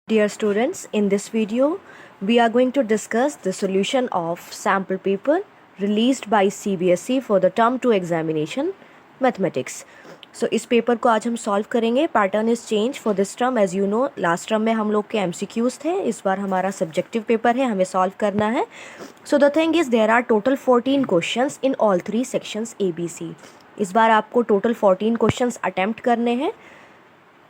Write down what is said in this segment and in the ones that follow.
Dear students, in this video, we are going to discuss the solution of sample paper released by CBSE for the term 2 examination mathematics. So इस paper को आज हम solve करेंगे. Pattern is change for this term. As you know, last term में हम लोग के MCQs थे, इस बार हमारा सब्जेक्टिव पेपर है, हमें सॉल्व करना है. So the thing is there are total 14 questions in all 3 sections ABC. इस बार आपको टोटल 14 क्वेश्चंस अटेम्प्ट करने हैं.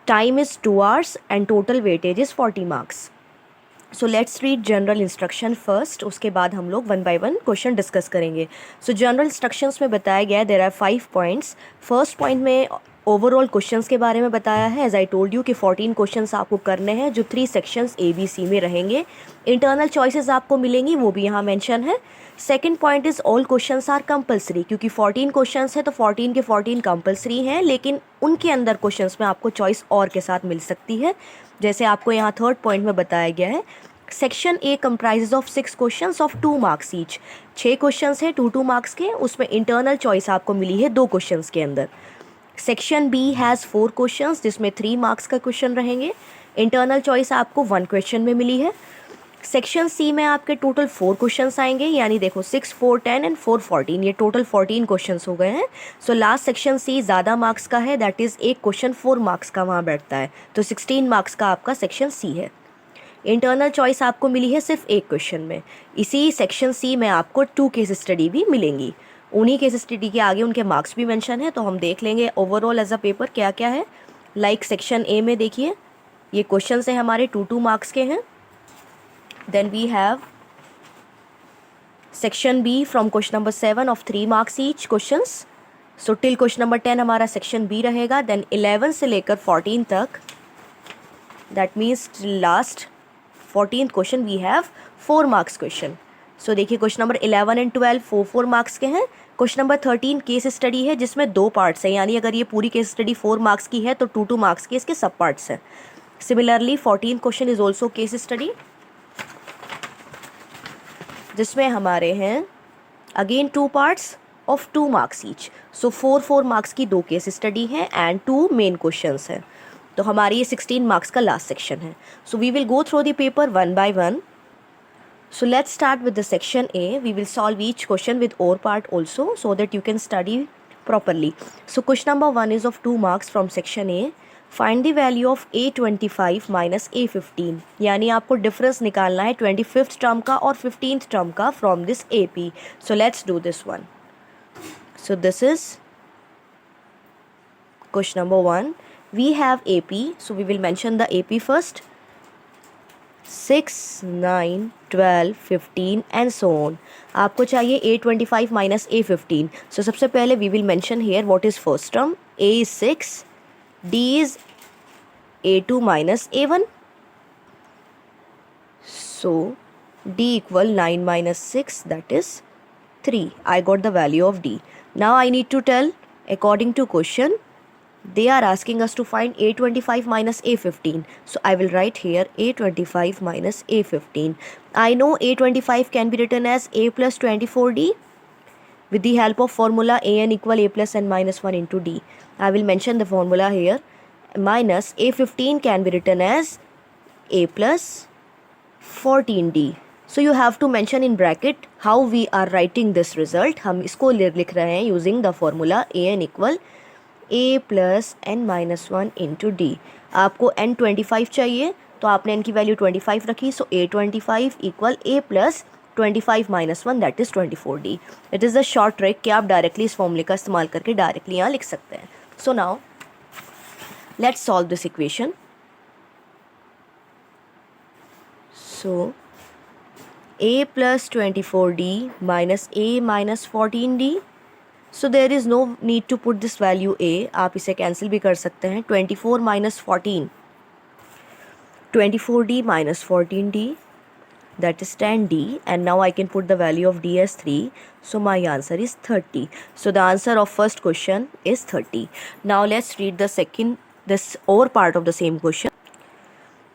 Time is 2 hours and total weightage is 40 marks. So let's read general instruction first. उसके बाद हम लोग one by one question discuss करेंगे. So general instructions में बताया गया है there are 5 points. First point में ओवरऑल क्वेश्चंस के बारे में बताया है. एज आई टोल्ड यू कि 14 क्वेश्चंस आपको करने हैं जो 3 सेक्शंस ABC में रहेंगे. इंटरनल चॉइसेस आपको मिलेंगी, वो भी यहाँ मेंशन है. Second point is all questions are compulsory, क्योंकि 14 क्वेश्चंस है तो 14 के 14 कंपलसरी हैं, लेकिन उनके अंदर क्वेश्चंस में आपको चॉइस और के साथ मिल सकती है. जैसे आपको यहाँ थर्ड पॉइंट में बताया गया है, section A comprises of 6 questions of 2 marks each. 6 questions है 2 मार्क्स के, उसमें इंटरनल चॉइस आपको मिली है 2 क्वेश्चंस के अंदर. सेक्शन B हैज़ 4 क्वेश्चंस जिसमें 3 मार्क्स का क्वेश्चन रहेंगे. इंटरनल चॉइस आपको 1 क्वेश्चन में मिली है. सेक्शन C में आपके टोटल 4 क्वेश्चंस आएंगे, यानी देखो 6, 4, 10 एंड 4, 14, ये टोटल 14 क्वेश्चंस हो गए हैं. सो लास्ट सेक्शन C ज़्यादा मार्क्स का है, दैट इज़ एक क्वेश्चन 4 मार्क्स का वहाँ बैठता है, तो 16 मार्क्स का आपका सेक्शन C है. इंटरनल चॉइस आपको मिली है सिर्फ एक क्वेश्चन में. इसी सेक्शन C में आपको 2 केस स्टडी भी मिलेंगी. उन्हीं केस स्टडी के आगे उनके मार्क्स भी मेंशन है, तो हम देख लेंगे ओवरऑल एज अ पेपर क्या क्या है. लाइक सेक्शन A में देखिए, ये क्वेश्चन है हमारे 2 मार्क्स के हैं. Then we have section B from question number 7 of 3 marks each questions. So till question number 10 हमारा सेक्शन B रहेगा. देन 11 से लेकर 14 तक, that means last 14th question we have 4 marks question. So देखिए क्वेश्चन नंबर 11 एंड 12 4 मार्क्स के हैं. Question number 13 case study है जिसमें 2 पार्ट्स हैं, यानी अगर ये पूरी केस स्टडी 4 मार्क्स की है तो 2 मार्क्स के इसके सब पार्ट्स हैं. Similarly 14th question is also case study, जिसमें हमारे हैं again 2 parts of 2 marks each. So 4 marks की 2 केस स्टडी हैं एंड 2 मेन क्वेश्चंस हैं. तो हमारी ये 16 मार्क्स का लास्ट सेक्शन है. So we will go through the paper one by one. So let's start with the section A. We will solve each question with OR part also so that you can study properly. So question number 1 is of 2 marks from section A. Find the value of A25 minus A15. यानी आपको difference निकालना है 25th term का और 15th term का from this AP. So let's do this one. So this is question number 1. We have AP. So we will mention the AP first. 6, 9, 12, 15 and so on. आपको चाहिए A25 minus A15. So सबसे पहले we will mention here what is first term. A is 6, D is A2 minus A1. So D equal 9 minus 6, that is 3. I got the value of D. Now I need to tell according to question they are asking us to find A25 minus A15. So I will write here A25 minus A15. I know A25 can be written as A plus 24D with the help of formula AN equal A plus N minus 1 into D. I will mention the formula here. Minus A15 can be written as A plus 14D. So you have to mention in bracket how we are writing this result. हम इसको लिख रहे हैं using the formula AN equal A plus N minus 1 into D. आपको N25 चाहिए तो आपने N की वैल्यू 25 रखी. सो A25 equal A plus 25 minus 1, that is 24D. It is the short trick कि आप डायरेक्टली इस फॉर्मूले का इस्तेमाल करके डायरेक्टली यहाँ लिख सकते हैं. So now let's solve this equation. So A plus 24D minus A minus 14D. So there is no need to put this value A. आप इसे कैंसिल भी कर सकते हैं. 24 minus 14, 24D minus 14D, that is 10D, and now I can put the value of D as 3. So my answer is 30. So the answer of first question is 30. Now let's read the this over part of the same question.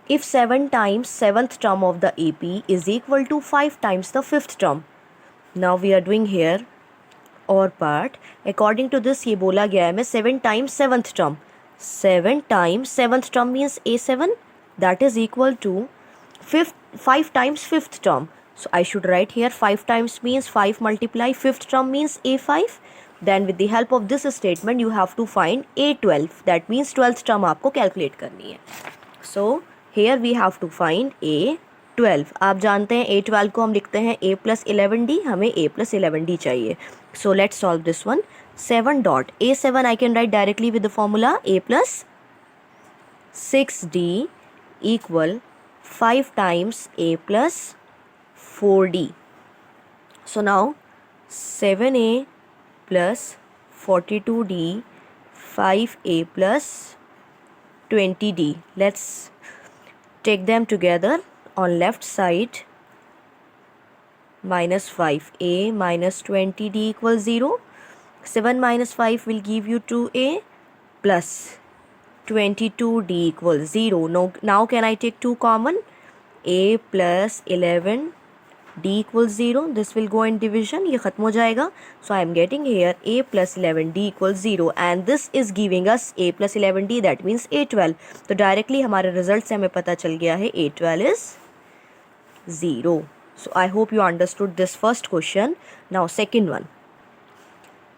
If 7 times 7th term of the AP is equal to 5 times the 5th term. Now we are doing here और part. According to this ये बोला गया है मैं 7 times 7th term. 7 times 7th term means A7 that is equal to 5 times fifth term. So I should write here 5 times means 5 multiply fifth term means A5. Then with the help of this statement you have to find A12, that means 12th term आपको calculate करनी है. So here we have to find A12. आप जानते हैं A12 को हम लिखते हैं A plus 11D, हमें A plus 11D चाहिए. So let's solve this one. 7 dot A7 I can write directly with the formula A plus 6D equal 5 times A plus 4D. So now 7A plus 42D, 5A plus 20D. Let's take them together. On left side, minus 5A minus 20D equals 0. 7 minus 5 will give you 2A plus 22D equals 0. Now can I take 2 common? A plus 11D equals 0. This will go in division. ये ख़त्म हो जाएगा. So I am getting here A plus 11D equals 0. And this is giving us A plus 11D. That means A12. तो directly हमारे result से हमें पता चल गया है A12 is 0. So I hope you understood this first question. Now second one.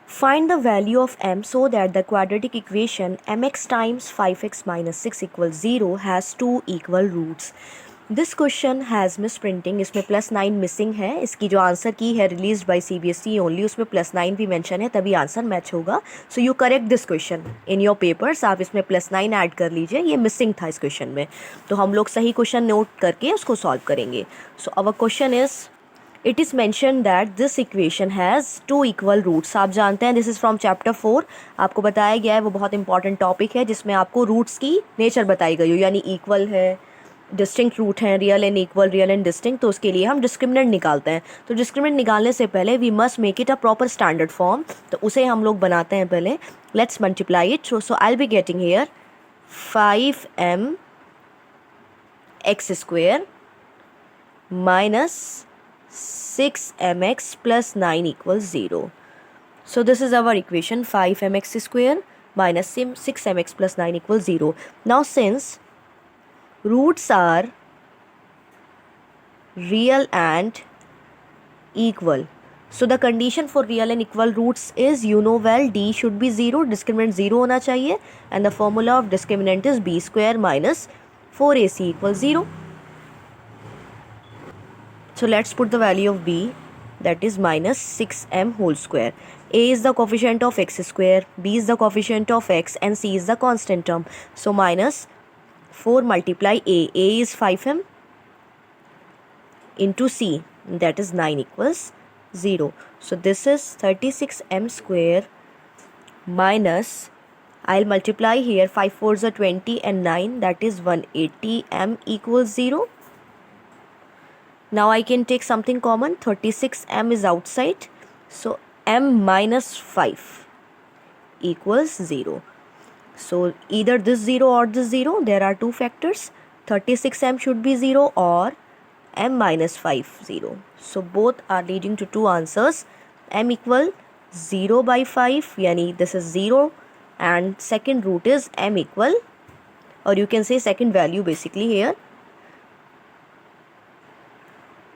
Find the value of m so that the quadratic equation mx times 5x minus 6 equals 0 has two equal roots. This question has misprinting. इसमें +9 missing है. इसकी जो answer की है released by CBSE only, उसमें +9 भी mention है, तभी आंसर मैच होगा. So you correct this question in your papers. आप इसमें +9 ऐड कर लीजिए, ये मिसिंग था इस क्वेश्चन में. तो हम लोग सही क्वेश्चन नोट करके उसको सॉल्व करेंगे. So our question is, it is mention that this equation has two equal roots. आप जानते हैं दिस इज़ फ्रॉम चैप्टर 4. आपको बताया गया है, वो बहुत इंपॉर्टेंट टॉपिक है जिसमें आपको रूट्स की नेचर बताई गई हो, यानी इक्वल है, डिस्टिंक्ट रूट हैं, real and equal, real and distinct. तो उसके लिए हम डिस्क्रिमिनेंट निकालते हैं. तो डिस्क्रिमिनेंट निकालने से पहले we must make it a proper standard form. तो उसे हम लोग बनाते हैं पहले. Let's multiply it. So I will be getting here 5m x square minus 6mx plus 9 equals 0. So this is our equation, 5mx square minus 6mx plus 9 equals 0. Now since roots are real and equal, so the condition for real and equal roots is, you know well, d should be 0, discriminant 0 होना चाहिए, and the formula of discriminant is b square minus 4ac equals 0. So let's put the value of b, that is minus 6m whole square. A is the coefficient of x square, b is the coefficient of x, and c is the constant term. So minus 4 multiply a is 5m into c, that is 9 equals 0. So this is 36m square minus, I'll multiply here, 5 4s are 20 and 9, that is 180m equals 0. Now I can take something common. 36m is outside, so m minus 5 equals 0. So either this 0 or this 0. There are two factors. 36m should be 0 or m minus 5 0. So both are leading to two answers. M equal 0 by 5, yani this is 0, and second root is m equal, or you can say second value basically here,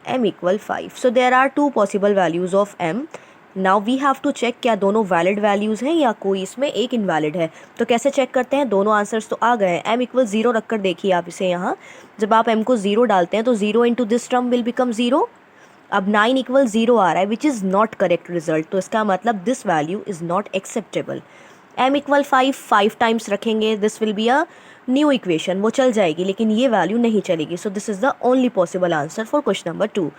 m equal 5. So there are two possible values of m. Now we have to check क्या दोनों valid values हैं या कोई इसमें एक invalid है. तो कैसे चेक करते हैं? दोनों आंसर्स तो आ गए हैं. m इक्वल 0 रख कर देखिए आप इसे. यहाँ जब आप m को 0 डालते हैं तो 0 into this term will become 0. अब 9 इक्वल 0 आ रहा है, which is not correct result. तो इसका मतलब this value is not acceptable. m equal 5 times रखेंगे, this will be a new equation, वो चल जाएगी, लेकिन ये वैल्यू नहीं चलेगी. So this is the only possible answer for question number 2.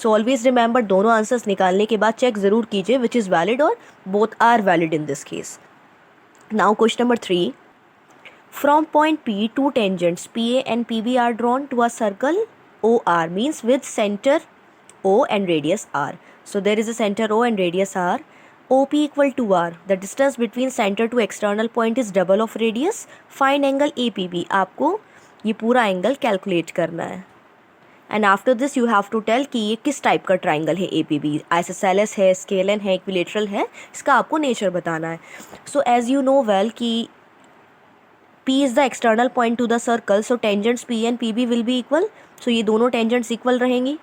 So always remember, दोनों आंसर्स निकालने के बाद चेक ज़रूर कीजिए विच इज़ वैलिड, और both are valid in this case. Now question number 3. From point P, two tangents PA and PB are drawn to a circle OR, means with center O and radius R. So there is a center O and radius R. OP equal to R. The distance between center to external point is double of radius. Find angle APB. आपको ये पूरा angle calculate करना है. And after this you have to tell कि ये किस type का triangle है APB. आइसोसेलेस है, स्केलन है, इक्विलेटरल है, इसका आपको नेचर बताना है. So as you know well कि P is the external point to the circle, so tangents P and PB will be equal. So ये दोनों tangents equal रहेंगी.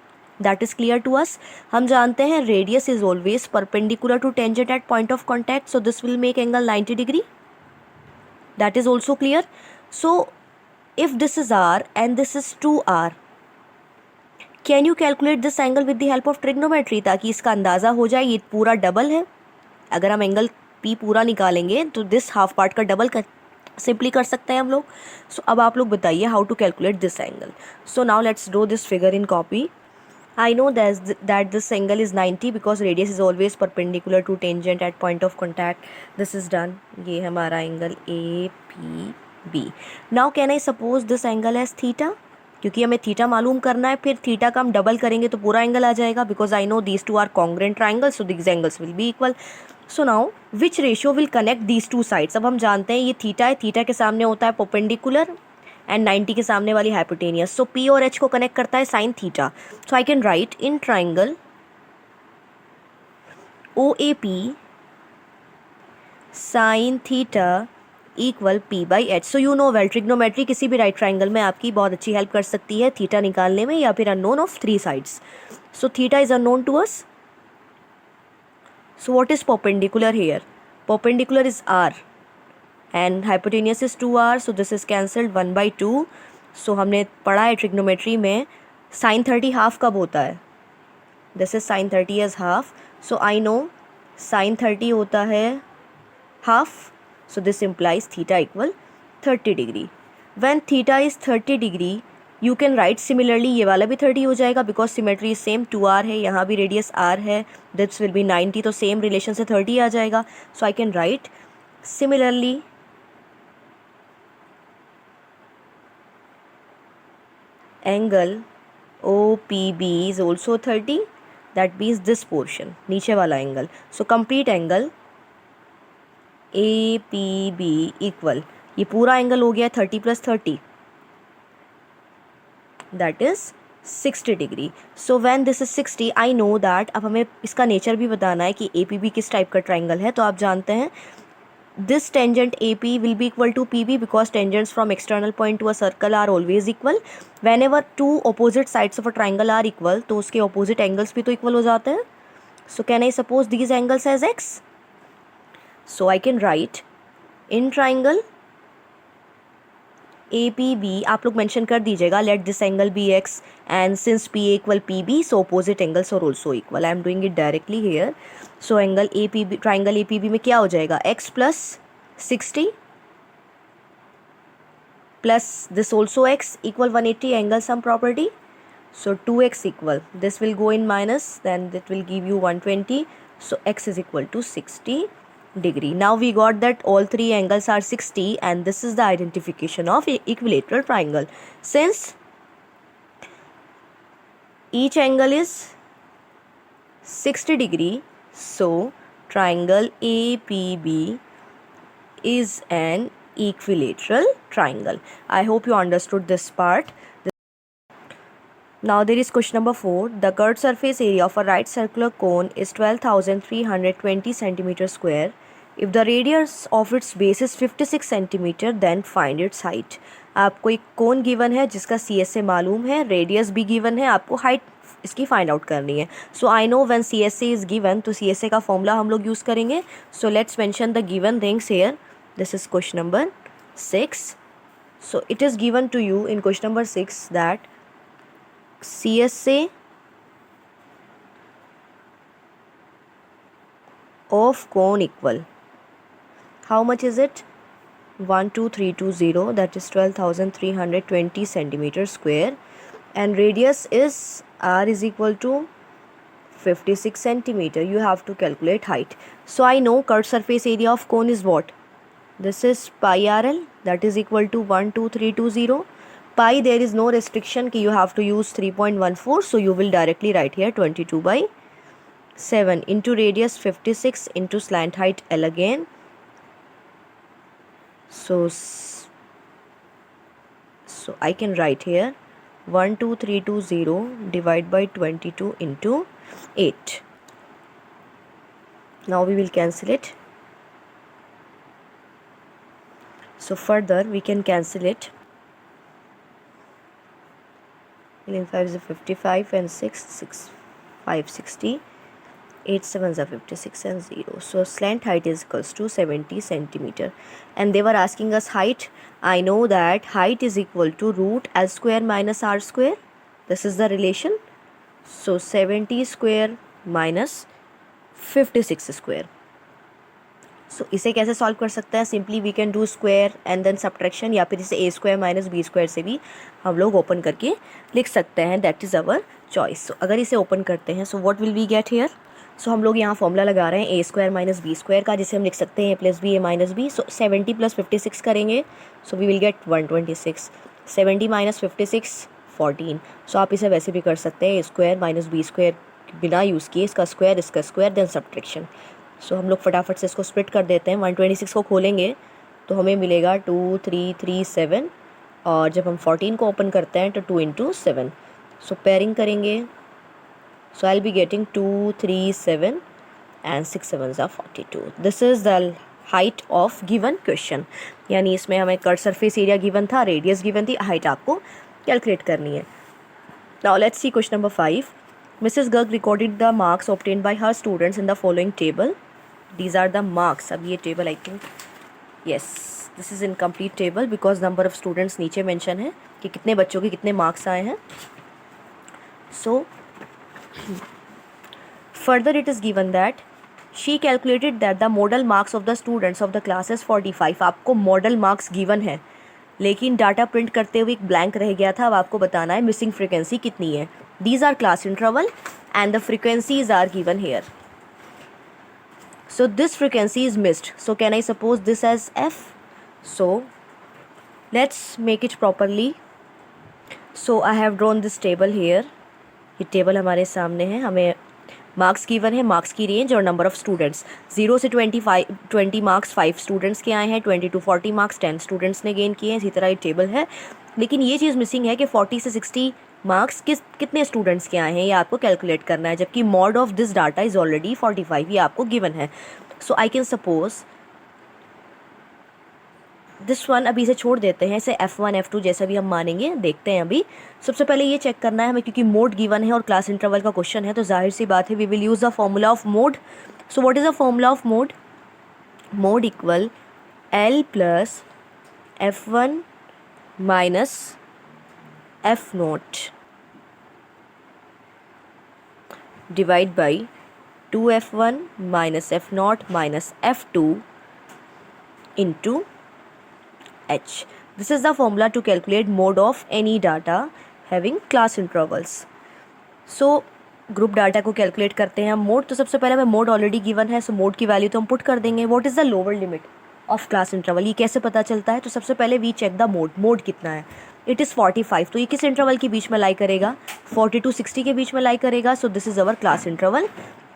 That is clear to us. हम जानते हैं radius is always perpendicular to tangent at point of contact, so this will make angle 90 degree. That is also clear. So if this is R and this is 2R, can you calculate this angle with the help of trigonometry, ताकि इसका अंदाज़ा हो जाए ये पूरा double है. अगर हम एंगल P पूरा निकालेंगे तो दिस हाफ पार्ट का डबल सिंपली कर सकते हैं हम लोग. सो अब आप लोग बताइए how to calculate this angle. So now let's draw this figure in copy. I know that this angle is 90 because radius is always perpendicular to tangent at point of contact. This is done. ये हमारा angle APB. Now can I suppose this angle as theta? क्योंकि हमें theta मालूम करना है, फिर theta का हम डबल करेंगे तो पूरा एंगल आ जाएगा. Because I know these two are congruent triangles, so these angles will be equal. So now which ratio will connect these two sides. अब हम जानते हैं ये थीटा है, थीटा के सामने होता है परपेंडिकुलर एंड 90 के सामने वाली हाइपोटेनियस. सो P और H को कनेक्ट करता है sine theta. So I can right in triangle OAP sine theta equal P by H. So you know well trigonometry किसी भी राइट ट्राइंगल में आपकी बहुत अच्छी हेल्प कर सकती है थीटा निकालने में, या फिर unknown of 3 sides. So theta is unknown to us. So what is perpendicular here? Perpendicular is R and hypotenuse is 2R, so this is cancelled 1/2. so हमने पढ़ा है ट्रिग्नोमेट्री में sin 30 हाफ कब होता है. this is sin 30 as half, so I know sin 30 होता है half, so this implies theta equal 30 degree. when theta is 30 degree you can write similarly, ये वाला भी 30 हो जाएगा because symmetry is same, 2R है, यहाँ भी radius R है, this will be 90, तो same relation से 30 आ जाएगा. so I can write similarly angle OPB is also 30, that means this portion नीचे वाला angle. so complete angle APB equal, ये पूरा एंगल हो गया 30 + 30, that is 60 degree. so when this is 60 I know that. अब हमें इसका नेचर भी बताना है कि APB किस टाइप का ट्राइंगल है. तो आप जानते हैं this tangent AP will be equal to PB because tangents from external point to a circle are always equal. whenever two opposite sides of a triangle are equal तो उसके opposite angles भी तो equal हो जाते हैं. so can I suppose these angles as X? so I can write in triangle APB, आप लोग mention कर दीजिएगा let this angle be X and since PA equal PB so opposite angles are also equal. I am doing it directly here. so angle APB, triangle APB में क्या हो जाएगा? X plus 60 plus this also X equal 180 angle sum property. so 2X equal, this will go in minus, then that will give you 120. so X is equal to 60 degree. now we got that all three angles are 60 and this is the identification of equilateral triangle. since each angle is 60 degree, so triangle APB is an equilateral triangle. I hope you understood this part. Now there is question number 4. The curved surface area of a right circular cone is 12,320 centimeter square. If the radius of its base is 56 centimeter, then find its height. आपको एक कोन given है जिसका CSA मालूम है, radius भी given है, आपको height इसकी फाइंड आउट करनी है. So I know when CSA is given तो CSA का फॉर्मूला हम लोग यूज़ करेंगे. So let's mention the given things here. This is question number 6. So it is given to you in question number 6 that CSA of cone equal, how much is it? 12320, that is 12,320 centimeter square, and radius is R is equal to 56 centimeter. You have to calculate height. So I know curved surface area of cone is what? This is pi RL, that is equal to 12320. Pi, there is no restriction कि you have to use 3.14, so you will directly write here 22/7 into radius 56 into slant height L again. So I can write here 12320 divided by 22 into 8. Now we will cancel it. So further we can cancel it. 5 is 55 and 6, 5, 60. 8 sevens are 56 and 0. So slant height is equals to 70 centimeter. And they were asking us height. I know that height is equal to root L square minus R square. This is the relation. So 70 square minus 56 square. So इसे कैसे solve कर सकते हैं? Simply we can do square and then subtraction, या फिर इसे A square minus B square से भी हम लोग ओपन करके लिख सकते हैं. That is our choice. So अगर इसे ओपन करते हैं so what will we get here? So हम लोग यहाँ फॉर्मूला लगा रहे हैं A square minus B square का, जिसे हम लिख सकते हैं A plus B A minus B. So 70 plus 56 करेंगे so we will get 126. 70 minus 56 14. सो आप इसे वैसे भी कर सकते हैं A square minus B square बिना यूज़ किए, इसका स्क्वायर देन सब्ट्रैक्शन. सो हम लोग फटाफट से इसको स्प्लिट कर देते हैं. 126 को खोलेंगे तो हमें मिलेगा 2337, और जब हम 14 को ओपन करते हैं तो 2 इंटू 7. सो पेयरिंग करेंगे. So I will be getting 237 and 6 7s are 42. This is the height of given question. यानी इसमें हमें कर्व सरफेस एरिया गिवन था, रेडियस गिवन थी, हाइट आपको कैलकुलेट करनी है. Now let's see question number 5. Mrs. Garg recorded the marks obtained by her students in the following table. These are the marks. अब ये table I think yes this is incomplete table because number of students नीचे mention है कि कितने बच्चों के कितने marks आए हैं. So further it is given that she calculated that the model marks of the students of the class is 45. आपको model marks given है लेकिन डाटा प्रिंट करते हुए एक ब्लैंक रह गया था. अब आपको बताना है मिसिंग फ्रीक्वेंसी कितनी है. These are class interval and the frequencies are given here. So this frequency is missed. So can I suppose this as F? So let's make it properly. So I have drawn this table here. ये table हमारे सामने है. हमें marks given है, marks की range और number of students. 0 से 20 marks 5 students के आए हैं, 20 to 40 मार्क्स 10 स्टूडेंट्स ने गेन किए हैं. इसी तरह ये टेबल है. लेकिन ये चीज़ मिसिंग है कि 40 से 60 मार्क्स कितने स्टूडेंट्स के आए हैं, ये आपको कैलकुलेट करना है. जबकि mode of this data is already 45, ये आपको गिवन है. So I can suppose this one. अभी इसे छोड़ देते हैं, इसे F1 F2 जैसा भी हम मानेंगे, देखते हैं. अभी सबसे पहले ये चेक करना है हमें, क्योंकि मोड गिवन है और क्लास इंटरवल का क्वेश्चन है तो जाहिर सी बात है we will use the formula of mode. So what is the formula of mode? Mode equal L plus F1 minus F0 divide by 2F1 minus F0 minus F2 into H. This is the formula to calculate mode of any data having class intervals. So group data को calculate करते हैं हम mode. तो सबसे पहले हमें mode already given है, सो mode की वैल्यू तो हम पुट कर देंगे. What is the lower limit of class interval, ये कैसे पता चलता है? तो सबसे पहले we check the mode. Mode कितना है? It is 45. तो ये किस इंटरवल के बीच में लाई करेगा? 40 to 60 के बीच में लाई करेगा. So this is our class interval.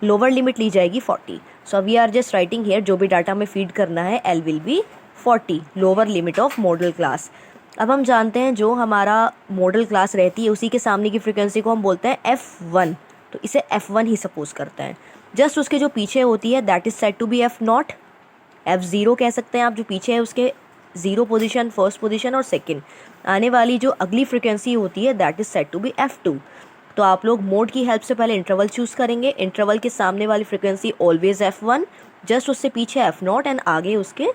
Lower limit ली जाएगी 40. So we are just writing here जो भी डाटा में फीड करना है L will be 40, lower limit of modal class. अब हम जानते हैं जो हमारा मॉडल क्लास रहती है उसी के सामने की फ्रीक्वेंसी को हम बोलते हैं F1. तो इसे F1 ही सपोज करते हैं. जस्ट उसके जो पीछे होती है that is said to be F0. F0 कह सकते हैं आप, जो पीछे है उसके 0 पोजीशन, फर्स्ट पोजीशन और सेकंड. आने वाली जो अगली फ्रीक्वेंसी होती है that is said to be F2. तो आप लोग मोड की हेल्प से पहले इंटरवल चूज़ करेंगे. इंटरवल के सामने वाली फ्रीक्वेंसी ऑलवेज F1, जस्ट उससे पीछे F0 एंड आगे उसके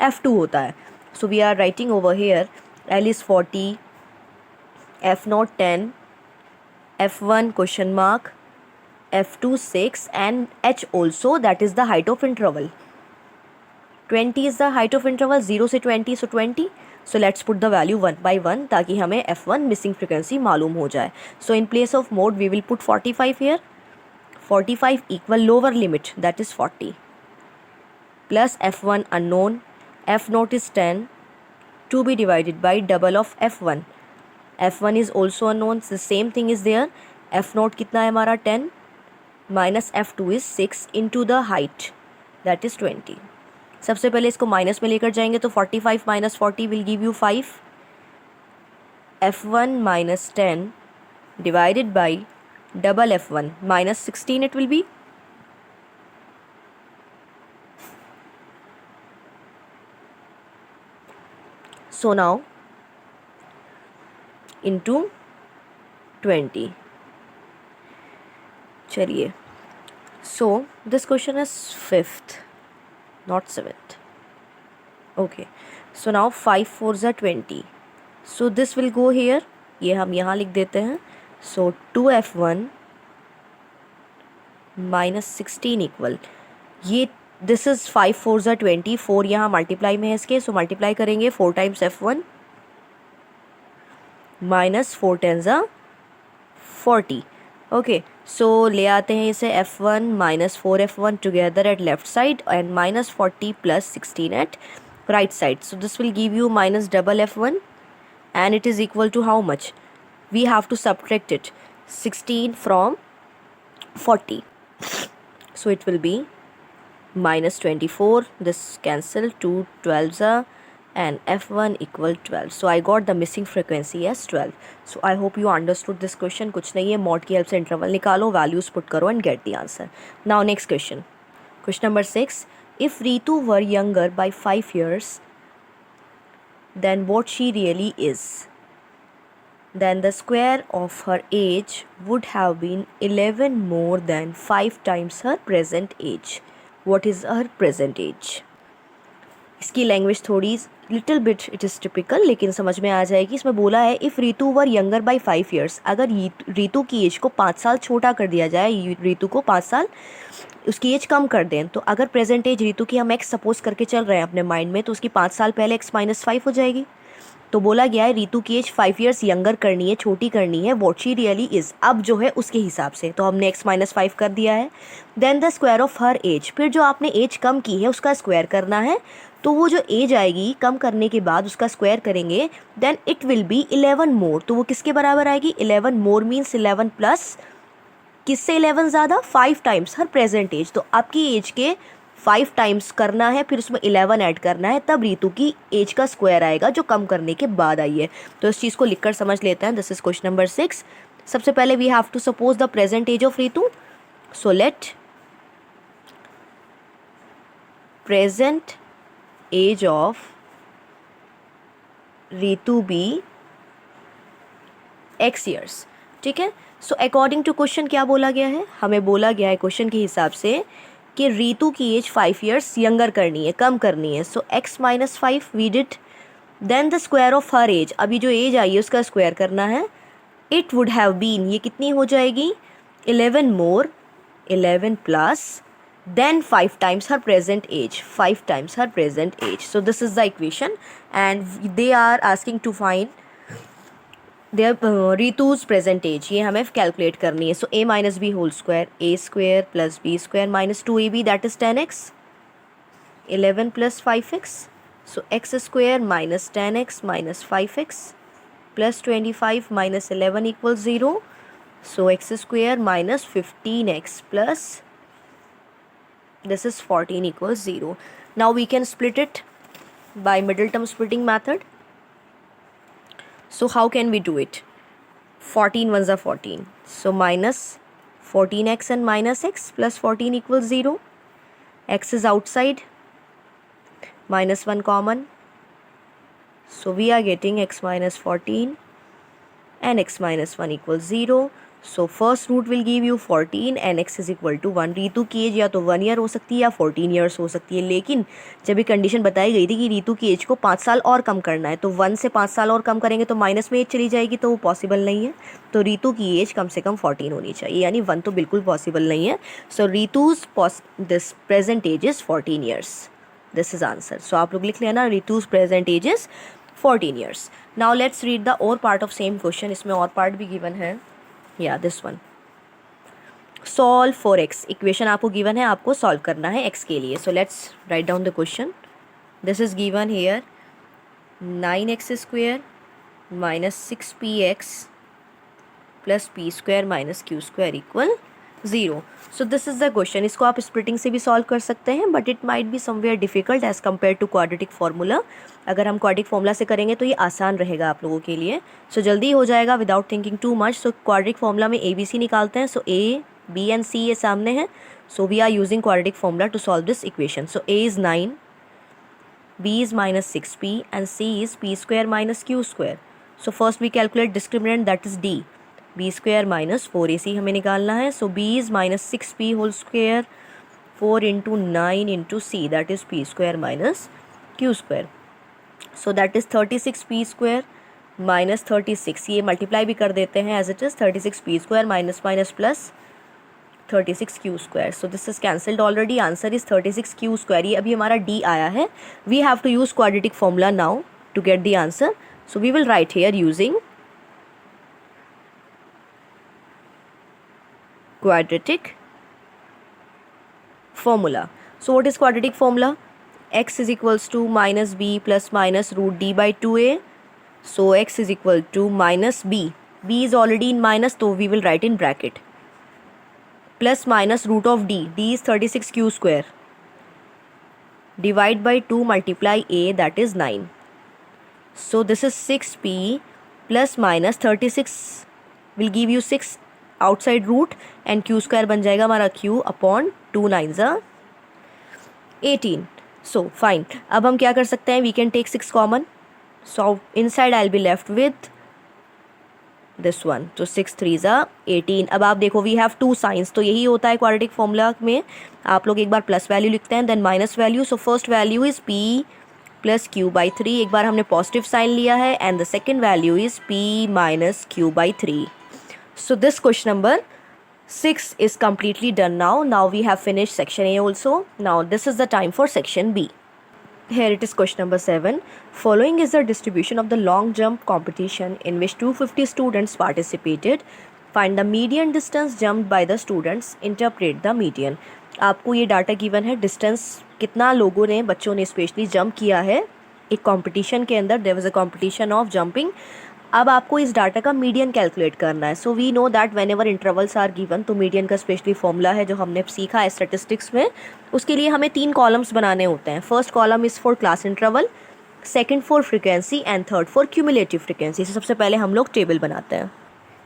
F2 होता है. So we are writing over here L is 40, F0 10, F1 question mark, F2 6 and H also, that is the height of interval. 20 is the height of interval, 0 से 20, so 20. So let's put the value 1 by 1 ताकि हमें F1 missing frequency मालूम हो जाए. So in place of mode we will put 45 here. 45 equal lower limit, that is 40, plus F1 unknown. F0 is 10 to be divided by double of F1. F1 is also unknown, so the same thing is there. F0 कितना है हमारा 10 minus F2 is 6 into the height, that is 20. सबसे पहले इसको minus में लेकर जाएंगे तो 45 minus 40 will give you 5. F1 minus 10 divided by double F1 minus 16 it will be. So now into 20. चलिए, so this question is 5th, not 7th. Okay, so now 5 4s are 20. So this will go here, ये हम यहाँ लिख देते हैं. So 2f1 minus 16 equal, ये this is 5 4s are 20. 4 यहाँ multiply में है इसके, सो मल्टीप्लाई करेंगे 4 times f1 minus 4 10s are 40. Okay, so ले आते हैं इसे f1 माइनस 4f1 together at left side and minus 40 plus 16 at right side. So this will give you minus double f1 and it is equal to how much? We have to subtract it 16 from 40. So it will be minus 24. This cancel, 2 12s are, and f1 equal 12. So I got the missing frequency as 12. So I hope you understood this question. कुछ नहीं है, mod की help से interval निकालो, values put करो and get the answer. Now next question. Question number 6. If Ritu were younger by 5 years than what she really is, then the square of her age would have been 11 more than 5 times her present age. What is her present age? इसकी language थोड़ी little bit it is typical, लेकिन समझ में आ जाएगी. इसमें बोला है if Ritu were younger by 5 years, अगर रीतू की एज को 5 साल छोटा कर दिया जाए, रीतू को 5 साल उसकी एज कम कर दें, तो अगर प्रेजेंट एज रीतू की हम एक्स सपोज करके चल रहे हैं अपने माइंड में, तो उसकी 5 साल पहले एक्स माइनस 5 हो जाएगी. तो बोला गया है रीतू की एज 5 years यंगर करनी है, छोटी करनी है, वॉट शी रियली इज़, अब जो है उसके हिसाब से. तो हमने एक्स माइनस 5 कर दिया है. Then the square of her age, फिर जो आपने एज कम की है उसका स्क्वायर करना है. तो वो जो एज आएगी कम करने के बाद उसका स्क्वायर करेंगे, देन इट विल बी 11 मोर. तो वो किसके बराबर आएगी? 11 मोर मीन्स 11 प्लस किससे 11 ज़्यादा? 5 टाइम्स हर प्रेजेंट एज. तो आपकी एज के 5 टाइम्स करना है, फिर उसमें 11 ऐड करना है, तब रीतू की एज का स्क्वायर आएगा जो कम करने के बाद आई है. तो इस चीज़ को लिखकर समझ लेते हैं. This is question number 6. सबसे पहले we have to suppose the present age of Ritu. So let present age of Ritu be x years. ठीक है. सो अकॉर्डिंग टू क्वेश्चन क्या बोला गया है? हमें बोला गया है क्वेश्चन के हिसाब से कि रीतू की एज 5 years यंगर करनी है, कम करनी है. So x minus 5 we did. Then the square of her age, अभी जो एज आई है उसका स्क्वायर करना है. इट वुड हैव बीन, ये कितनी हो जाएगी? 11 more, 11 plus then 5 times her present age, 5 times her present age. So this is the equation and they are asking to find Ritu's present age. ये हमें कैलकुलेट करनी है. So a minus B whole square, a square plus B square minus 2ab that is 10x, 11 plus 5x. So x square minus 10x minus 5x plus 25 minus 11 equal 0. So x square minus 15x plus this is 14 equals 0. Now we can split it by middle term splitting method. So how can we do it? 14 ones are 14. So minus 14x and minus x plus 14 equals 0. X is outside. Minus 1 common. So we are getting x minus 14 and x minus 1 equals 0. So first root will give you 14 and x is equal to 1. Ritu की as या तो 1 year हो सकती है या 14 years हो सकती है, लेकिन जब ये कंडीशन बताई गई थी कि रीतू की एज को 5 साल और कम करना है, तो 1 से 5 साल और कम करेंगे तो माइनस में एज चली जाएगी, तो वो पॉसिबल नहीं है. तो रीतू की एज कम से कम 14 होनी चाहिए, यानी 1 तो बिल्कुल पॉसिबल नहीं है. So Ritu's this present age is 14 years. This is answer. So आप लोग लिख लेना, Ritu's present age is 14 years. Now let's read the और पार्ट ऑफ सेम क्वेश्चन. इसमें और पार्ट भी गिवन है. या this one, solve for X. Equation आपको गिवन है, आपको सॉल्व करना है एक्स के लिए. So let's write down the question. This is given here 9x square minus 6px plus p square minus q square equal 0. So this is the question. इसको आप splitting से भी सॉल्व कर सकते हैं, but it might be somewhere difficult as compare to quadratic formula. अगर हम quadratic formula से करेंगे तो ये आसान रहेगा आप लोगों के लिए. सो जल्दी हो जाएगा without thinking too much. So quadratic formula में ए बी सी निकालते हैं. सो ए बी एंड सी ये सामने है. So we are using quadratic formula to solve this equation. So a is 9, b is minus 6p and c is p square minus q square. So first we calculate discriminant, that is d. b square minus 4ac हमें निकालना है. So b is minus 6p whole square 4 into 9 into c, that is p square minus q square. So that is 36p square minus 36. ये multiply भी कर देते हैं as it is. 36p square minus minus plus 36q square. So this is cancelled already. Answer is 36q square. ये अभी हमारा d आया है. We have to use quadratic formula now to get the answer. So we will write here using quadratic formula. So what is quadratic formula? X is equals to minus b plus minus root d by 2a. So x is equal to minus b. b is already in minus, so we will write in bracket. Plus minus root of d. d is 36q square. Divide by 2 multiply a, that is 9. So this is 6p plus minus 36 will give you 6 outside root and q square बन जाएगा हमारा q upon 2 9s are 18. So fine. अब हम क्या कर सकते हैं? We can take 6 common. So inside I'll be left with this one. तो 6 3s are 18. अब आप देखो we have 2 signs. तो यही होता है क्वाड्रेटिक फॉर्मूला में. आप लोग एक बार प्लस वैल्यू लिखते हैं then minus value. So first value is p plus q by 3. एक बार हमने पॉजिटिव साइन लिया है and the second value is p minus q by 3. So this question number 6 is completely done now. Now we have finished section A also. Now this is the time for section B. Here it is question number 7. Following is the distribution of the long jump competition in which 250 students participated. Find the median distance jumped by the students. Interpret the median. आपको ये data given है, distance कितना लोगों ने, बच्चों ने specially jump किया है एक कंपटीशन के अंदर. There was a competition of jumping. अब आपको इस डाटा का मीडियन कैलकुलेट करना है. So we know that whenever intervals are given, तो मीडियन का स्पेशली फॉर्मूला है जो हमने सीखा है स्टैटिस्टिक्स में. उसके लिए हमें 3 कॉलम्स बनाने होते हैं. First column is for class interval, second for frequency and third for cumulative frequency. सबसे पहले हम लोग टेबल बनाते हैं.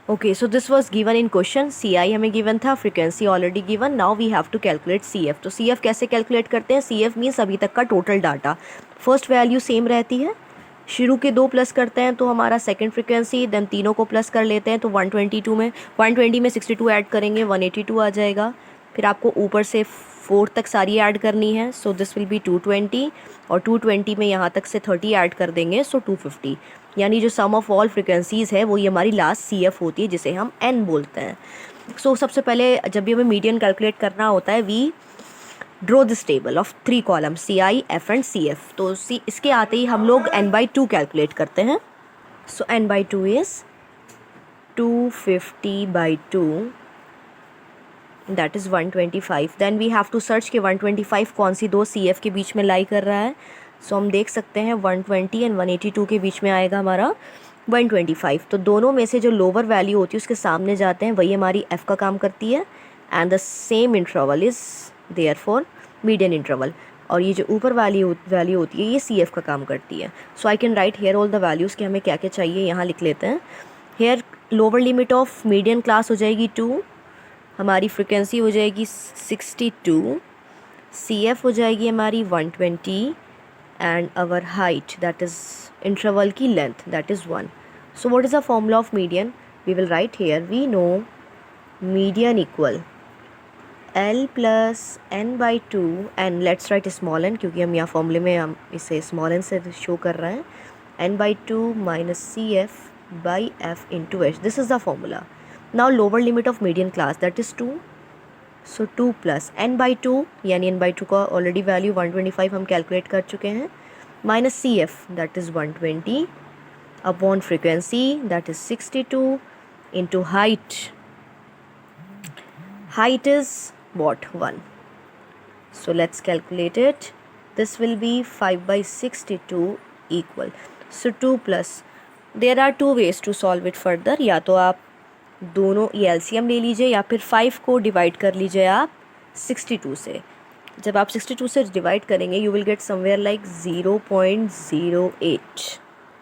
Okay, so this was given in question. C I हमें गिवन था, frequency already given. Now we have to calculate C F. तो C F कैसे कैलकुलेट करते हैं? सी एफ मीन्स अभी तक का total data. First value same रहती है, शुरू के 2 प्लस करते हैं तो हमारा सेकंड फ्रीक्वेंसी, देन तीनों को प्लस कर लेते हैं तो 120 में 62 ऐड करेंगे 182 आ जाएगा. फिर आपको ऊपर से 4 तक सारी ऐड करनी है. सो दिस विल बी 220 और 220 में यहाँ तक से 30 ऐड कर देंगे. सो 250. यानी जो सम ऑफ ऑल फ्रीक्वेंसीज़ है वो ये हमारी लास्ट सी एफ होती है जिसे हम एन बोलते हैं. सो सबसे पहले जब भी हमें मीडियन कैलकुलेट करना होता है we draw this table of 3 column C I F and C F. तो इसके आते ही हम लोग n बाई 2 कैलकुलेट करते हैं. So n by 2 is 250 by 2, that is 125. Then we have to search कि 125 कौन सी 2 सी एफ के बीच में लाई कर रहा है. सो हम देख सकते हैं 120 एंड 182 के बीच में आएगा हमारा 125. तो दोनों में से जो लोअर वैल्यू होती है उसके सामने जाते हैं, वही हमारी f का काम करती है. And the same interval is there for median interval. और ये जो ऊपर वैल्यू होती है ये सी एफ का काम करती है. So I can write here all the values कि हमें क्या क्या चाहिए, यहाँ लिख लेते हैं. Here lower limit of median class हो जाएगी 2, हमारी फ्रिक्वेंसी हो जाएगी 62, सी एफ हो जाएगी हमारी 120 and our height that is interval की length that is 1. So what is the formula of median? We will write here we know median equal L plus n by 2 and let's write small n क्योंकि हम यहाँ फॉर्मूले में हम इसे small n से show कर रहे हैं. n by 2 minus C F by F into H. This is the formula. Now lower limit of median class that is 2. So 2 plus n by 2 यानी n बाई 2 का ऑलरेडी वैल्यू 125 हम calculate कर चुके हैं, minus C F that is 120 upon frequency that is 62 into height. Height is what? 1. So let's calculate it. This will be 5 by 62 equal. So 2 plus. There are 2 ways to solve it further. या तो आप दोनों ये LCM ले लीजिए या फिर 5 को डिवाइड कर लीजिए आप 62 से. जब आप 62 से डिवाइड करेंगे you will get somewhere like 0.08.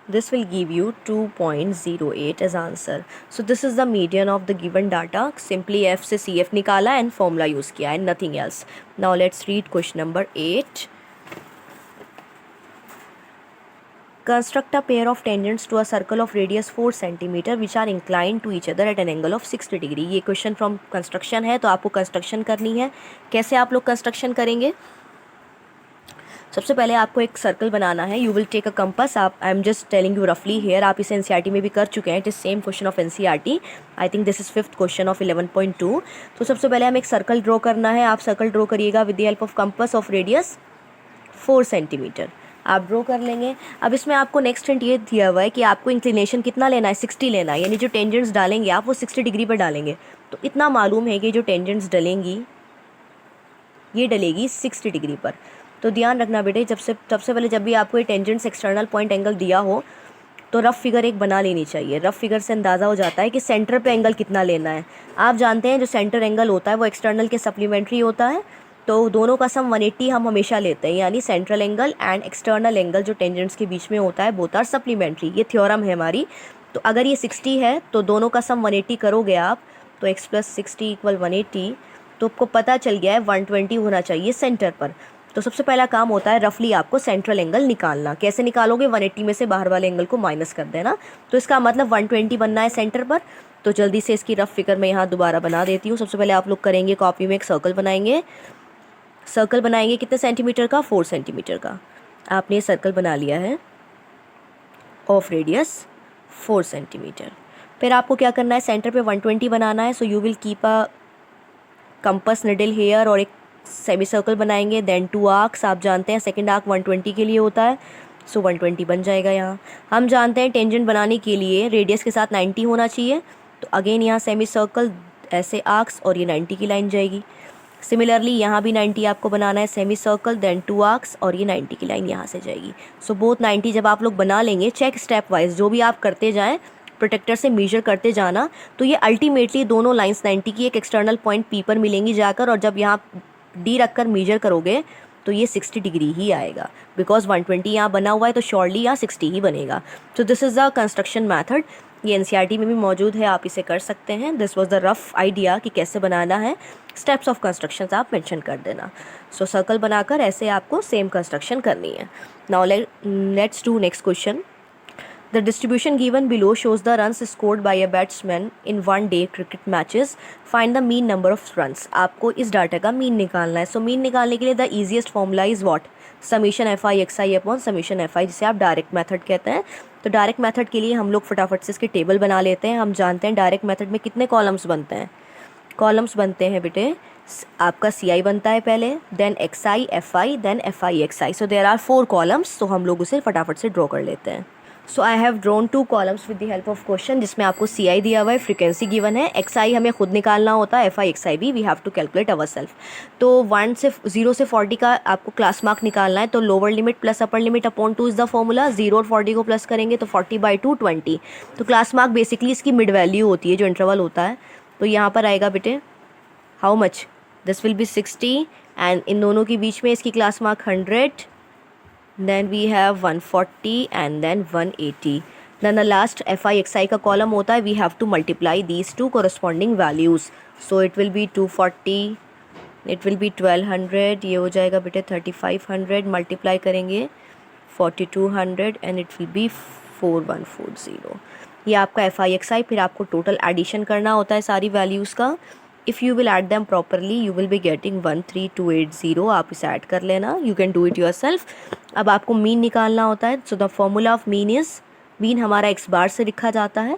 This will give you 2.08 as answer. So this is the median of the given data. Simply f से cf निकाला and formula use किया and nothing else. Now let's read question number 8. Construct a pair of tangents to a circle of radius 4 centimetre which are incline to each other at an angle of 60 degree. ये question from construction है, तो आपको construction करनी है। कैसे आप लोग construction करेंगे? सबसे पहले आपको एक सर्कल बनाना है। You will take a compass. आप I am just telling you रफली हेयर, आप इसे एनसीईआरटी में भी कर चुके हैं। It is same question of NCERT. I think this is 5th question of 11.2। तो सबसे पहले हमें एक सर्कल ड्रॉ करना है। आप सर्कल ड्रॉ करिएगा with the help of compass of radius 4 centimetre. आप ड्रॉ कर लेंगे। अब इसमें आपको नेक्स्ट हिंट ये दिया हुआ है कि आपको इंक्लिनेशन कितना लेना है, 60 लेना है, यानी जो टेंजेंट्स डालेंगे आप वो 60 डिग्री पर डालेंगे। तो इतना मालूम है कि जो टेंजेंट्स डलेंगी ये डलेगी 60 डिग्री पर। तो ध्यान रखना बेटे, सबसे पहले जब भी आपको ये टेंजेंट्स एक्सटर्नल पॉइंट एंगल दिया हो तो रफ फिगर एक बना लेनी चाहिए। रफ फिगर से अंदाज़ा हो जाता है कि सेंटर पे एंगल कितना लेना है। आप जानते हैं जो सेंटर एंगल होता है वो एक्सटर्नल के सप्लीमेंट्री होता है, तो दोनों का सम 180 हम हमेशा लेते हैं, यानी central angle and external angle जो टेंजेंट्स के बीच में होता है बोथ आर सप्लीमेंट्री। ये थ्योरम है हमारी। तो अगर ये 60 है तो दोनों का सम 180 करोगे आप, तो x + 60 = 180। तो आपको पता चल गया है 120 होना चाहिए सेंटर पर। तो सबसे पहला काम होता है रफली आपको सेंट्रल एंगल निकालना। कैसे निकालोगे? 180 में से बाहर वाले एंगल को माइनस कर देना। तो इसका मतलब 120 बनना है सेंटर पर। तो जल्दी से इसकी रफ फिगर मैं यहाँ दोबारा बना देती हूँ। सबसे पहले आप लोग करेंगे, कॉपी में एक सर्कल बनाएंगे। सर्कल बनाएंगे कितने सेंटीमीटर का? 4 सेंटीमीटर का। आपने सर्कल बना लिया है ऑफ रेडियस 4 सेंटीमीटर। फिर आपको क्या करना है? सेंटर पे 120 बनाना है। So you will keep a compass needle here और एक सेमी सर्कल बनाएंगे। Then 2 arcs. आप जानते हैं सेकंड आर्क 120 के लिए होता है। सो 120 बन जाएगा। यहाँ हम जानते हैं टेंजेंट बनाने के लिए रेडियस के साथ 90 होना चाहिए। तो अगेन यहाँ सेमी सर्कल, ऐसे आर्क्स, और ये 90 की लाइन जाएगी। सिमिलरली यहाँ भी 90 आपको बनाना है, सेमी सर्कल, देन 2 आर्क्स, और ये 90 की लाइन यहाँ से जाएगी। सो बोथ 90 जब आप लोग बना लेंगे, चेक स्टेप वाइज जो भी आप करते जाएँ, प्रोटेक्टर से मेजर करते जाना, तो ये अल्टीमेटली दोनों लाइंस 90 की एक एक्सटर्नल पॉइंट पी पर मिलेंगी जाकर, और जब यहाँ डी रखकर मेजर करोगे तो ये 60 डिग्री ही आएगा। बिकॉज 120 यहाँ बना हुआ है तो श्योरली यहाँ 60 ही बनेगा। सो this is the construction method. ये एनसीईआरटी में भी मौजूद है, आप इसे कर सकते हैं। This was the rough idea कि कैसे बनाना है। स्टेप्स ऑफ कंस्ट्रक्शन आप मेंशन कर देना। सो सर्कल बनाकर ऐसे आपको सेम कंस्ट्रक्शन करनी है। Now let's do next question. The distribution given below shows the runs scored by a batsman in one day cricket matches. Find the mean number of runs. आपको इस data का mean निकालना है। So mean निकालने के लिए the easiest formula is what? Summation F I X I upon summation F आई, जिसे आप डायरेक्ट मेथड कहते हैं। तो डायरेक्ट मेथड के लिए हम लोग फटाफट से इसके टेबल बना लेते हैं। हम जानते हैं डायरेक्ट मेथड में कितने कॉलम्स बनते हैं। कॉलम्स बनते हैं बेटे, आपका सी आई बनता है पहले, then X I F I, then F I X I. So there are 4 columns. तो हम लोग उसे फटाफट से ड्रॉ कर लेते हैं। So I have drawn 2 columns with the help of question, जिसमें आपको सी आई दिया हुआ है, फ्रीक्वेंसी गिवन है, एक्स आई हमें खुद निकालना होता है, एफ आई एक्स आई भी we have to calculate our self. तो 0 से 40 का आपको क्लास मार्क निकालना है। तो lower limit plus upper limit upon 2 is the formula. 0 और 40 को प्लस करेंगे तो 40/2 20। तो क्लास मार्क बेसिकली इसकी मिड वैल्यू होती है, जो इंटरवल होता है। तो यहाँ पर आएगा बेटे how much? This will B 60, and in दोनों के बीच में इसकी class mark 100, then we have 140 and then 180. then the last fi xi का कॉलम होता है, we have to multiply these two corresponding values. so it will be 240, it will be 1200, ये हो जाएगा बेटे 3500, मल्टीप्लाई करेंगे 4200 and it will be 4140. ये आपका fi xi। फिर आपको टोटल एडिशन करना होता है सारी वैल्यूज़ का। If you will add them properly you will be getting 13280। आप इसे ऐड कर लेना, you can do it your self. अब आपको मीन निकालना होता है। So the formula of mean is, mean हमारा एक्स बार से लिखा जाता है,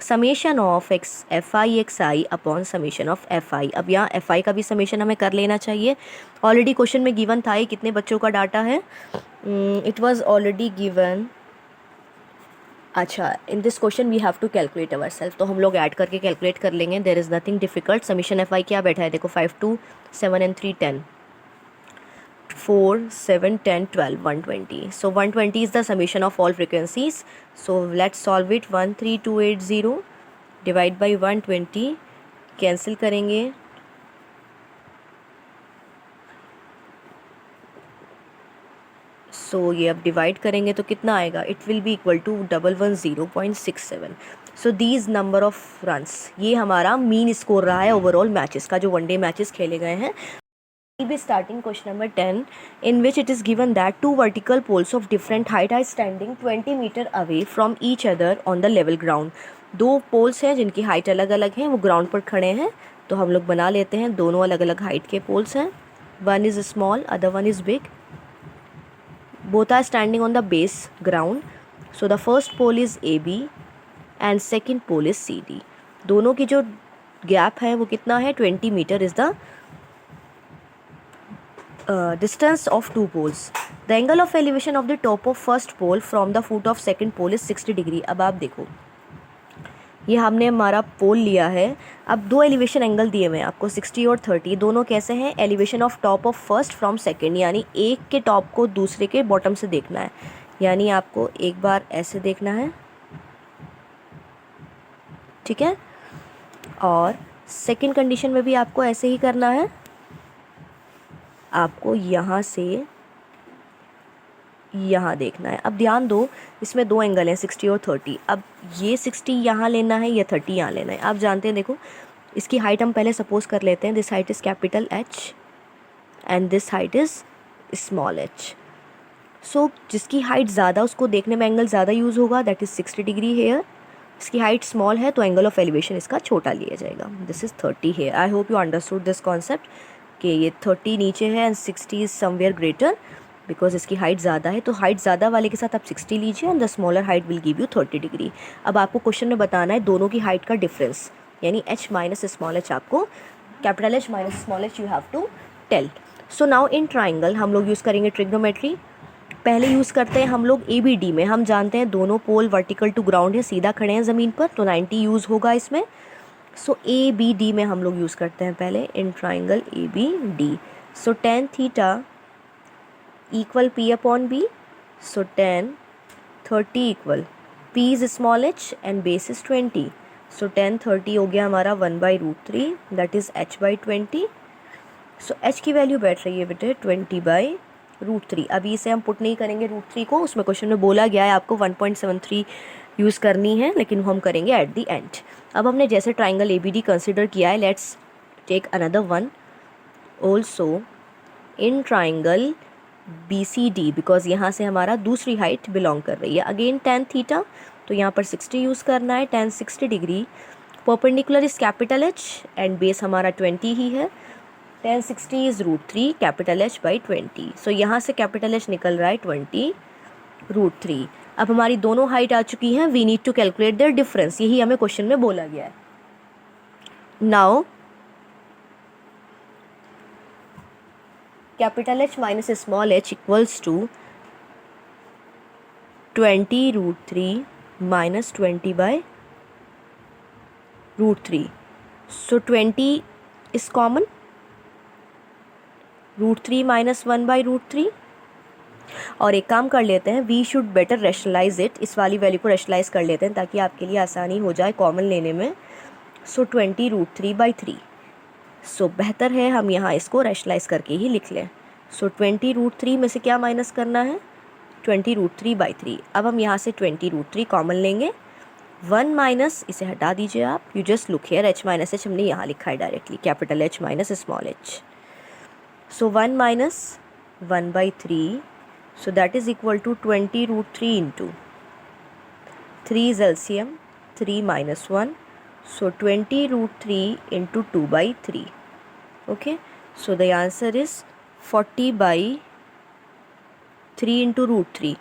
summation of x F I X I upon summation of F I. अब यहाँ एफ आई का भी समेशन हमें कर लेना चाहिए। ऑलरेडी क्वेश्चन में गिवन था, ये कितने बच्चों का डाटा है? It was already given. अच्छा, in this question we have to calculate our self. तो हम लोग ऐड करके कैलकुलेट कर लेंगे। There is nothing difficult. Summation F I क्या बैठा है? देखो 5 2 7 and 3 10, 4 7 10 12 120. So 120 is the summation of all frequencies. So let's solve it. 13280 divide by 120, cancel करेंगे। सो ये अब डिवाइड करेंगे तो कितना आएगा? It will be equal to 110.67। So these number of runs, ये हमारा मीन स्कोर रहा है ओवरऑल मैचेस का, जो वनडे मैचेस खेले गए हैं। be starting question number 10, in which it is given that two vertical poles of different height are standing 20 meter away from each other on the level ground. दो poles हैं जिनकी height अलग अलग हैं, वो ग्राउंड पर खड़े हैं. तो हम लोग बना लेते हैं, दोनों अलग अलग हाइट के पोल्स हैं. One is small, other one is big. Both are standing on the base ground. So the first pole is AB and second pole is CD. दोनों की जो गैप है वो कितना है, 20 metre is the distance of two poles. The angle of elevation of the top of first pole from the foot of second pole is 60 degree. अब आप देखो, ये हमने हमारा पोल लिया है. अब दो एलिवेशन एंगल दिए हुए हैं आपको, 60 और 30. दोनों कैसे हैं, elevation of top of first from second, यानी एक के टॉप को दूसरे के बॉटम से देखना है. यानी आपको एक बार ऐसे देखना है, ठीक है, और सेकंड कंडीशन में भी आपको ऐसे ही करना है. आपको यहाँ से यहाँ देखना है. अब ध्यान दो, इसमें दो एंगल हैं, 60 और 30. अब ये 60 यहाँ लेना है, या 30 यहाँ लेना है. आप जानते हैं, देखो इसकी हाइट हम पहले सपोज कर लेते हैं. This height is capital H and this height is small h. सो जिसकी हाइट ज़्यादा, उसको देखने में एंगल ज़्यादा यूज़ होगा, दैट इज़ 60 डिग्री हेयर. इसकी हाइट स्मॉल है तो एंगल ऑफ एलिवेशन इसका छोटा लिया जाएगा. This is 30 here. I hope you understood this concept कि ये 30 नीचे है and 60 is somewhere greater, because इसकी हाइट ज़्यादा है. तो हाइट ज़्यादा वाले के साथ आप 60 लीजिए and the smaller height will give you 30 degree. अब आपको क्वेश्चन में बताना है दोनों की हाइट का डिफरेंस, यानी H माइनस स्मॉल h. आपको capital H minus small h you have to tell. So now in triangle हम लोग यूज़ करेंगे ट्रिग्नोमेट्री. पहले यूज़ करते हैं हम लोग ABD में. हम जानते हैं दोनों पोल वर्टिकल टू ग्राउंड है, सीधा खड़े हैं ज़मीन पर, तो 90 यूज़ होगा इसमें. सो ABD में हम लोग यूज़ करते हैं पहले in triangle ABD. So tan theta equal P upon B. So tan 30 equal P is small h and base is 20. So tan 30 हो गया हमारा 1/√3, that is h/20. So h की वैल्यू बैठ रही है बेटे 20/√3. अभी इसे हम पुट नहीं करेंगे √3 को, उसमें क्वेश्चन में बोला गया है आपको 1.73 यूज़ करनी है, लेकिन हम करेंगे एट दी एंड. अब हमने जैसे ट्राइंगल ABD कंसिडर किया है, let's take another one also in triangle BCD, because यहाँ से हमारा दूसरी हाइट बिलोंग कर रही है. अगेन tan थीटा, तो यहाँ पर 60 यूज़ करना है. tan 60 degree, perpendicular is capital H and base हमारा 20 ही है. tan 60 is √3 capital H/20. सो यहाँ से कैपिटल H निकल रहा है 20√3. अब हमारी दोनों हाइट आ चुकी हैं. We need to calculate their difference, यही हमें क्वेश्चन में बोला गया है. Now capital H minus small h equals to 20√3 minus 20/√3. So 20 is common, √3 minus 1/√3. और एक काम कर लेते हैं, we should better rationalise it. इस वाली वैल्यू को रैशनलाइज कर लेते हैं ताकि आपके लिए आसानी हो जाए कॉमन लेने में. सो 20√3/3. सो बेहतर है हम यहाँ इसको रैशनलाइज करके ही लिख लें. सो 20√3 में से क्या माइनस करना है, 20√3/3. अब हम यहाँ से 20√3 कॉमन लेंगे. 1 माइनस, इसे हटा दीजिए आप, you just look here, H minus H हमने यहाँ लिखा है directly, capital H minus small h. So 1 minus 1/3, so that is equal to 20√3 into 3 is LCM, 3 minus 1, so 20√3 into 2/3. Okay, so the answer is 40/3 into √3.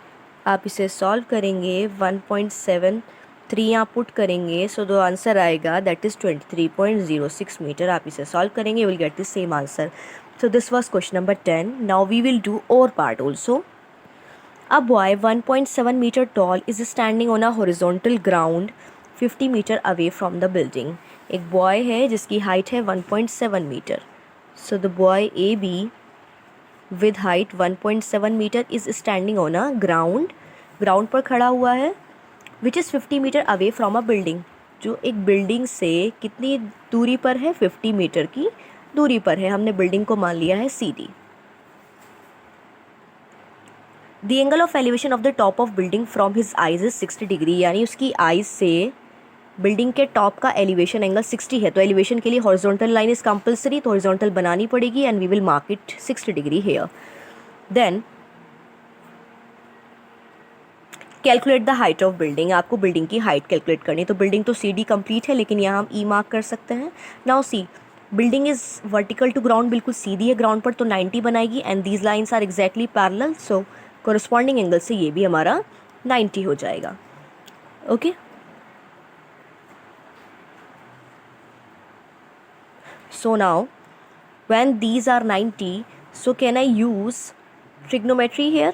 आप इसे solve करेंगे, 1.73 यहाँ put करेंगे, so the answer आएगा दैट इज़ 23.06 मीटर. आप इसे solve करेंगे, will get the same answer. So this was question number 10. Now we will do OR part also. A boy 1.7 meter tall is standing on a horizontal ground 50 meter away from the building. एक boy है जिसकी height है 1.7 metre. So the boy AB with height 1.7 meter is standing on a ground. Ground पर खड़ा हुआ है, which is 50 meter away from a building. जो एक बिल्डिंग से कितनी दूरी पर है, 50 मीटर की दूरी पर है. हमने बिल्डिंग को मान लिया है CD. The angle of elevation of the top of building from his eyes is 60 degree, यानी उसकी आइज से बिल्डिंग के टॉप का एलिवेशन एंगल 60 है, तो एलिवेशन के लिए हॉरिजॉन्टल लाइन इज कंपलसरी, तो हॉरिजॉन्टल बनानी पड़ेगी and we will mark it 60 degree here. Then calculate the height of building. आपको बिल्डिंग की हाइट कैलकुलेट करनी है. तो बिल्डिंग तो सी डी कंप्लीट है, लेकिन यहाँ हम ई मार्क कर सकते हैं. Now see, building is vertical to ground, बिल्कुल सीधी है ग्राउंड पर, तो 90 बनाएगी and these lines are exactly parallel, so corresponding angle से ये भी हमारा 90 हो जाएगा. Okay. So now when these are 90, so can I use trigonometry here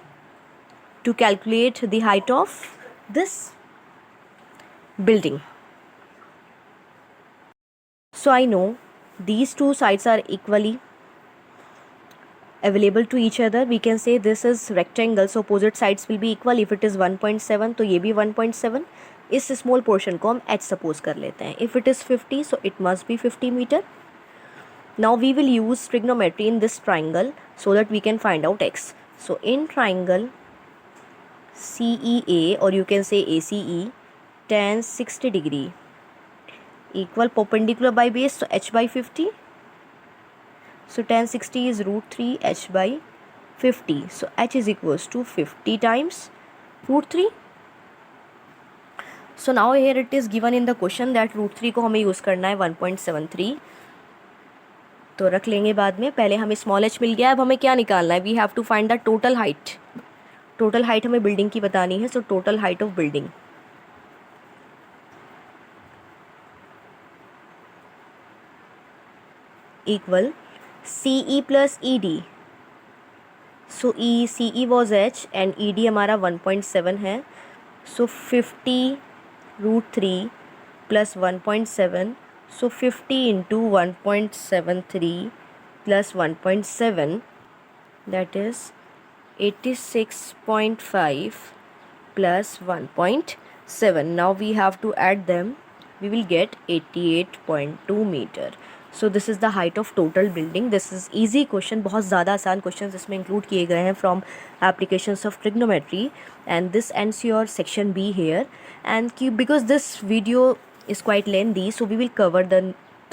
to calculate the height of this building? So I know these two sides are equally available to each other. We can say this is rectangle, so opposite sides will be equal. If it is 1.7 तो ये भी 1.7. इस small portion को हम h suppose कर लेते हैं. If it is 50, so it must be 50 meter. Now we will use trigonometry in this triangle so that we can find out x. So in triangle CEA, or you can say ACE, tan 60 degree equal perpendicular by base, so h by 50. So tan 60 is √3 h by 50. So h is equals to 50 times √3. So now here it is given in the question that √3 को हमें use करना है 1.73, तो रख लेंगे बाद में. पहले हमें स्मॉल h मिल गया, अब हमें क्या निकालना है? We have to find the total height. Total height हमें बिल्डिंग की बतानी है. So total height of building equal CE plus ED. So CE was h and ED हमारा 1.7 है. So 50 √3 plus 1.7, so 50 into 1.73 plus 1.7, that is 86.5 plus 1.7. Now we have to add them. We will get 88.2 meter. So this is the height of total building. This is easy question. बहुत ज़्यादा आसान questions इसमें include किए गए हैं from applications of trigonometry, and this ends your section B here. And because this video is quite lengthy, so we will cover the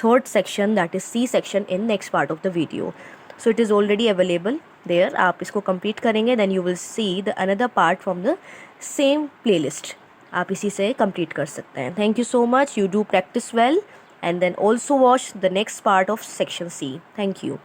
third section, that is C section, in next part of the video. So it is already available there. आप इसको complete करेंगे, then you will see the another part from the same playlist. आप इसी से complete कर सकते हैं. Thank you so much. You do practice well, and then also watch the next part of section C. Thank you.